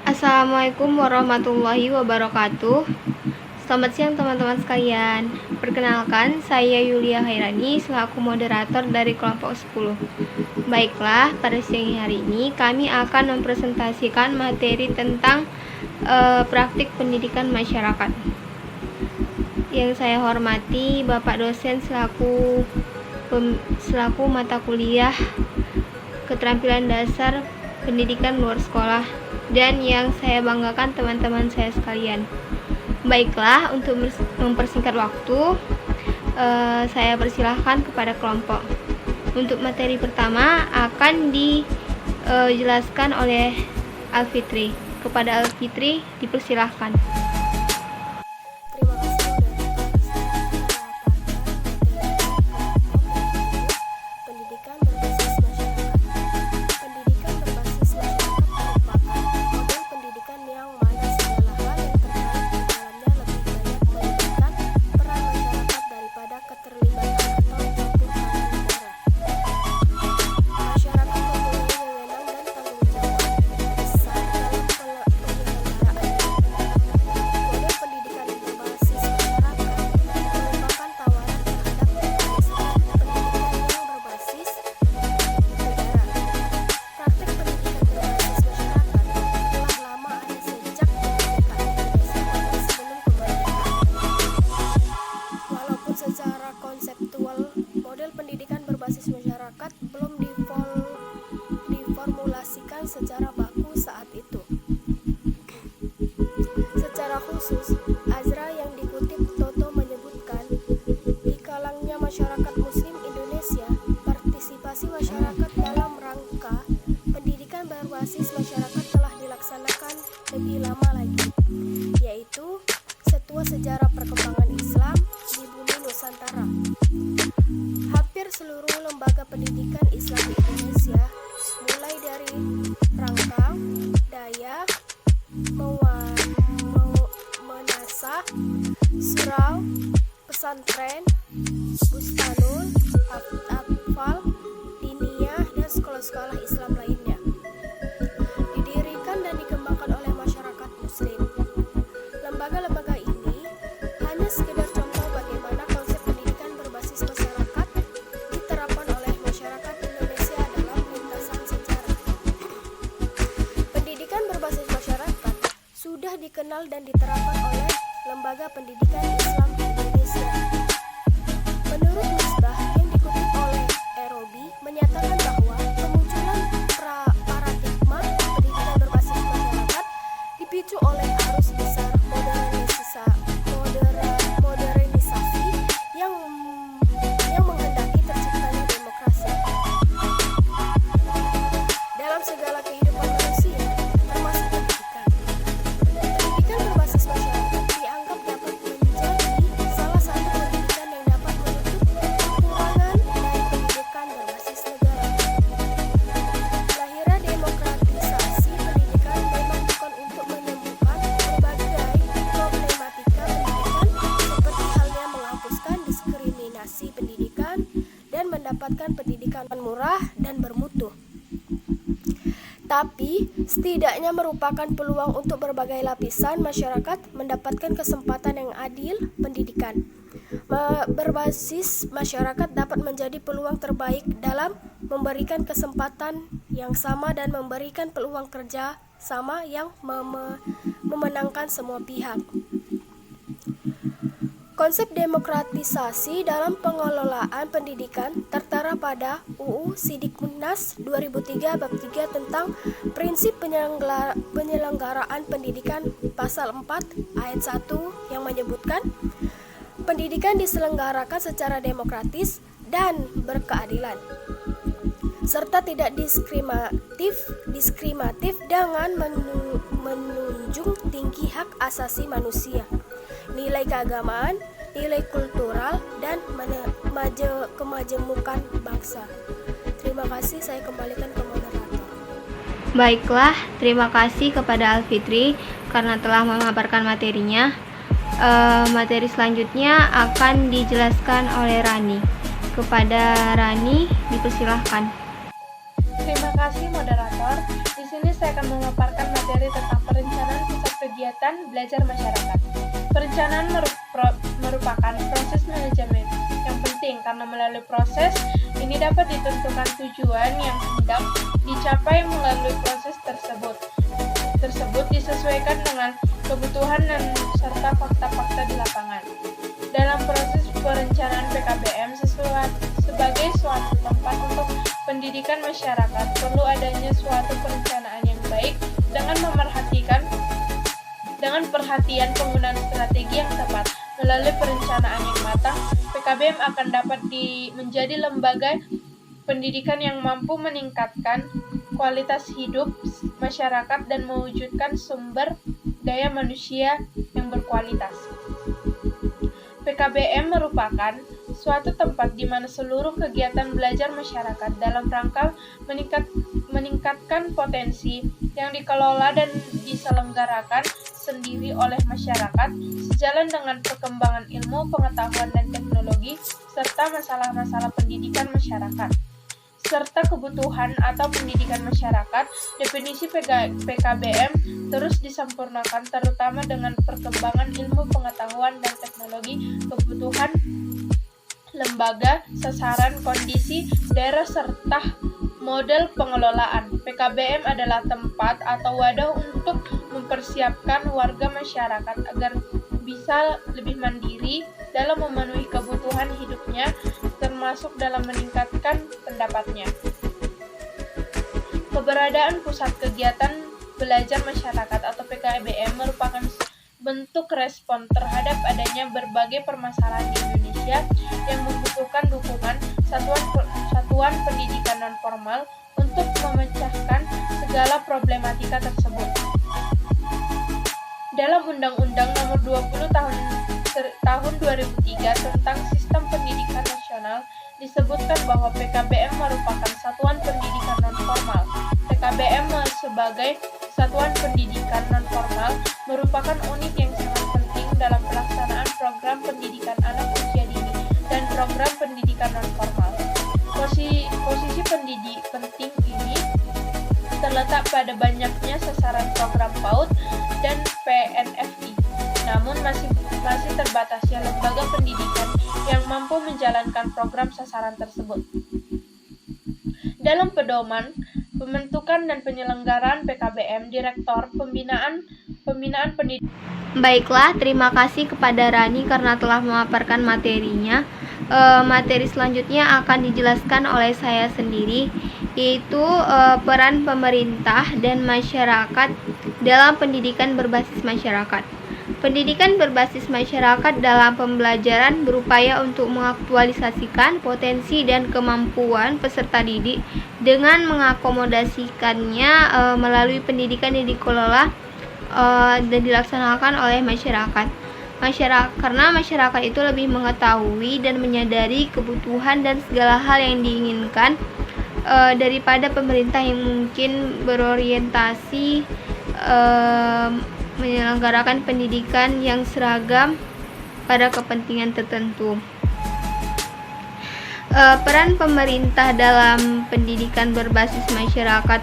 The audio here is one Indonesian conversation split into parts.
Assalamualaikum warahmatullahi wabarakatuh. Selamat siang teman-teman sekalian. Perkenalkan, saya Yulia Hairani selaku moderator dari kelompok 10. Baiklah, pada siang hari ini kami akan mempresentasikan materi tentang praktik pendidikan masyarakat. Yang saya hormati Bapak dosen selaku mata kuliah keterampilan dasar pendidikan luar sekolah, dan yang saya banggakan teman-teman saya sekalian. Baiklah, untuk mempersingkat waktu, saya persilahkan kepada kelompok. Untuk materi pertama akan dijelaskan oleh Alfitri. Kepada Alfitri dipersilahkan. Secara baku saat itu. Secara khusus, Azra yang dikutip Toto menyebutkan, di kalangnya masyarakat Muslim Indonesia, partisipasi masyarakat dalam rangka pendidikan berbasis masyarakat telah dilaksanakan lebih lama lagi, yaitu setua sejarah perkembangan Islam di bumi Nusantara. Hampir seluruh lembaga pendidikan Islam di Indonesia, mulai dari Rangkang, Dayak, Menasah, Surau, Pesantren, Bustanul, Atfal, Diniyah, dan sekolah-sekolah Islam lainnya didirikan dan dikembangkan oleh masyarakat Muslim. Lembaga-lembaga ini hanya sekedar contoh bagaimana konsep pendidikan berbasis masyarakat diterapkan oleh masyarakat Indonesia dalam lintasan sejarah. Pendidikan berbasis masyarakat sudah dikenal dan diterapkan oleh lembaga pendidikan Islam di Indonesia. Menurut Misbah yang dikutip oleh Erobi menyatakan bahwa kemunculan paradigma pendidikan berbasis masyarakat dipicu oleh arus besar modernisasi yang menghendaki terciptanya demokrasi dalam segala kehidupan manusia, termasuk pendidikan. Pendidikan berbasis masyarakat dianggap dapat menjadi salah satu pendidikan yang dapat menutup kekurangan dari pendidikan berbasis negara. Lahirnya demokratisasi pendidikan memang bukan untuk menyembuhkan berbagai problematika pendidikan, seperti halnya menghapuskan diskriminasi pendidikan dan mendapatkan pendidikan murah dan bermutu, tapi setidaknya merupakan peluang untuk berbagai lapisan masyarakat mendapatkan kesempatan yang adil pendidikan. Berbasis masyarakat dapat menjadi peluang terbaik dalam memberikan kesempatan yang sama dan memberikan peluang kerja sama yang memenangkan semua pihak. Konsep demokratisasi dalam pengelolaan pendidikan tertera pada UU Sidiknas 2003 Bab 3 tentang prinsip penyelenggaraan pendidikan pasal 4 ayat 1 yang menyebutkan pendidikan diselenggarakan secara demokratis dan berkeadilan, serta tidak diskriminatif dengan menunjung tinggi hak asasi manusia, nilai keagamaan, nilai kultural, dan kemajemukan bangsa. Terima kasih, saya kembalikan ke moderator. Baiklah, terima kasih kepada Alfitri karena telah memaparkan materinya. Materi selanjutnya akan dijelaskan oleh Rani. Kepada Rani, dipersilahkan. Terima kasih moderator. Di sini sini saya akan memaparkan materi tentang perencanaan pusat kegiatan belajar masyarakat. Perencanaan merupakan proses manajemen yang penting karena melalui proses ini dapat ditentukan tujuan yang hendak dicapai melalui proses tersebut disesuaikan dengan kebutuhan dan serta fakta-fakta di lapangan. Dalam proses perencanaan PKBM sebagai suatu tempat untuk pendidikan masyarakat, perlu adanya suatu perencanaan yang baik dengan perhatian penggunaan strategi yang tepat. Melalui perencanaan yang matang, PKBM akan dapat menjadi lembaga pendidikan yang mampu meningkatkan kualitas hidup masyarakat dan mewujudkan sumber daya manusia yang berkualitas. PKBM merupakan suatu tempat di mana seluruh kegiatan belajar masyarakat dalam rangka meningkatkan potensi yang dikelola dan diselenggarakan sendiri oleh masyarakat sejalan dengan perkembangan ilmu, pengetahuan, dan teknologi serta masalah-masalah pendidikan masyarakat serta kebutuhan atau pendidikan masyarakat. Definisi PKBM terus disempurnakan terutama dengan perkembangan ilmu, pengetahuan, dan teknologi, kebutuhan lembaga, sasaran, kondisi, daerah, serta model pengelolaan. PKBM adalah tempat atau wadah untuk mempersiapkan warga masyarakat agar bisa lebih mandiri dalam memenuhi kebutuhan hidupnya, termasuk dalam meningkatkan pendapatnya. Keberadaan pusat kegiatan belajar masyarakat atau PKBM merupakan bentuk respon terhadap adanya berbagai permasalahan di Indonesia yang membutuhkan dukungan satuan pendidikan non-formal untuk memecahkan segala problematika tersebut. Dalam Undang-Undang Nomor 20 Tahun 2003 tentang Sistem Pendidikan Nasional disebutkan bahwa PKBM merupakan satuan pendidikan non-formal. PKBM sebagai satuan pendidikan non-formal merupakan unit yang sangat penting dalam pelaksanaan program pendidikan anak usia dini dan program pendidikan non-formal. Posisi penting ini terletak pada banyaknya sasaran program PAUD dan PNFI, namun masih terbatasnya lembaga pendidikan yang mampu menjalankan program sasaran tersebut. Dalam pedoman pembentukan dan penyelenggaraan PKBM, Direktor Pembinaan Pendidikan. Baiklah, terima kasih kepada Rani karena telah memaparkan materinya. Materi selanjutnya akan dijelaskan oleh saya sendiri, yaitu peran pemerintah dan masyarakat dalam pendidikan berbasis masyarakat. Pendidikan berbasis masyarakat dalam pembelajaran berupaya untuk mengaktualisasikan potensi dan kemampuan peserta didik dengan mengakomodasikannya melalui pendidikan yang dikelola dan dilaksanakan oleh masyarakat. Karena masyarakat itu lebih mengetahui dan menyadari kebutuhan dan segala hal yang diinginkan daripada pemerintah yang mungkin berorientasi menyelenggarakan pendidikan yang seragam pada kepentingan tertentu. Peran pemerintah dalam pendidikan berbasis masyarakat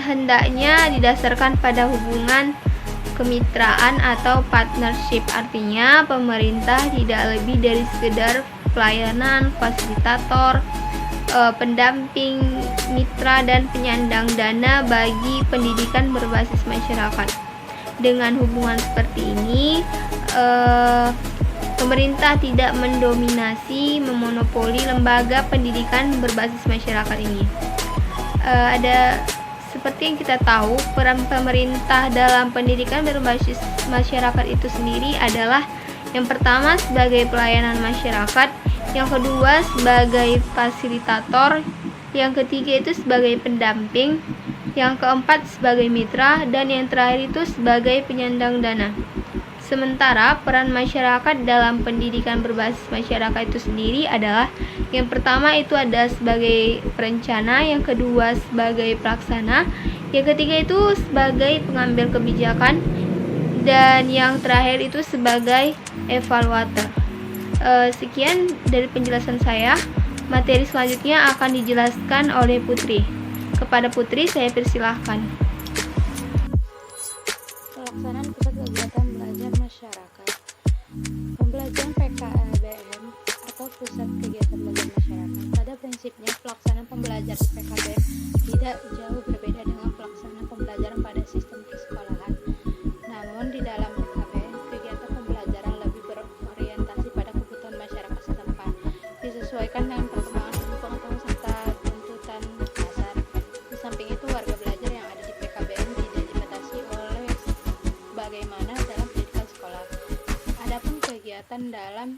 hendaknya didasarkan pada hubungan kemitraan atau partnership. Artinya pemerintah tidak lebih dari sekedar pelayanan, fasilitator, pendamping, mitra, dan penyandang dana bagi pendidikan berbasis masyarakat. Dengan hubungan seperti ini, pemerintah tidak mendominasi, memonopoli lembaga pendidikan berbasis masyarakat ini. Ada seperti yang kita tahu, peran pemerintah dalam pendidikan berbasis masyarakat itu sendiri adalah yang pertama sebagai pelayanan masyarakat, yang kedua sebagai fasilitator, yang ketiga itu sebagai pendamping, yang keempat sebagai mitra, dan yang terakhir itu sebagai penyandang dana. Sementara peran masyarakat dalam pendidikan berbasis masyarakat itu sendiri adalah yang pertama itu ada sebagai perencana, yang kedua sebagai pelaksana, yang ketiga itu sebagai pengambil kebijakan, dan yang terakhir itu sebagai evaluator. Sekian dari penjelasan saya. Materi selanjutnya akan dijelaskan oleh Putri. Kepada Putri saya persilahkan. Pelaksanaan kegiatan belajar masyarakat. Pembelajaran PKBM atau Pusat Kegiatan Belajar Masyarakat. Pada prinsipnya, pelaksanaan pembelajaran PKBM tidak jauh berbeda dengan pelaksanaan pembelajaran pada sistem kesekolahan. Namun, di dalam PKBM, kegiatan pembelajaran lebih berorientasi pada kebutuhan masyarakat setempat, disesuaikan dengan perkembangan ilmu pengetahuan serta tuntutan pasar. Di samping itu, warga belajar yang ada di PKBM tidak dibatasi oleh bagaimana dalam pendidikan sekolah. Adapun kegiatan dalam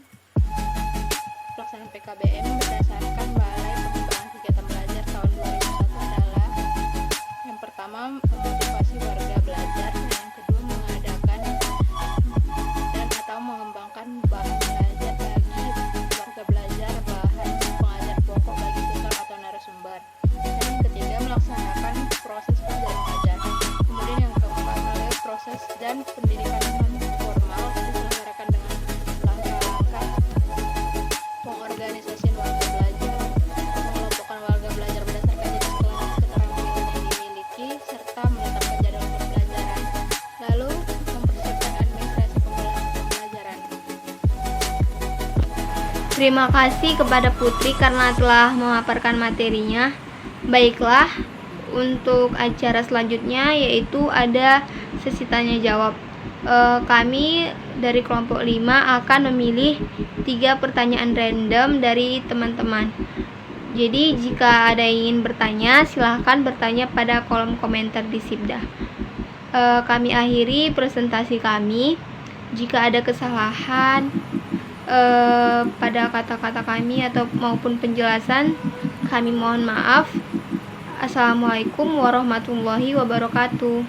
pelaksanaan PKBM berdasarkan Balai Pengembangan Kegiatan Belajar tahun 2001 adalah yang pertama, motivasi warga belajar, dan yang kedua, mengadakan dan atau mengembangkan bahan belajar bagi warga belajar, bahan pengajar pokok bagi tutor atau narasumber, dan yang ketiga, melaksanakan proses belajar mengajar. Kemudian yang keempat, melalui proses dan pendidikan non formal diselenggarakan dengan langkah-langkah pengorganisasian warga belajar, mengelompokkan warga belajar berdasarkan jenis keterampilan yang dimiliki, serta menetapkan jadwal pembelajaran, lalu mempersiapkan administrasi pembelajaran. Terima kasih kepada Putri karena telah memaparkan materinya. Baiklah, untuk acara selanjutnya yaitu ada sesi tanya jawab. Kami dari kelompok 5 akan memilih 3 pertanyaan random dari teman-teman. Jadi jika ada yang ingin bertanya, silahkan bertanya pada kolom komentar di Sibda. Kami akhiri presentasi kami. Jika ada kesalahan pada kata-kata kami atau maupun penjelasan, kami mohon maaf. Assalamualaikum warahmatullahi wabarakatuh.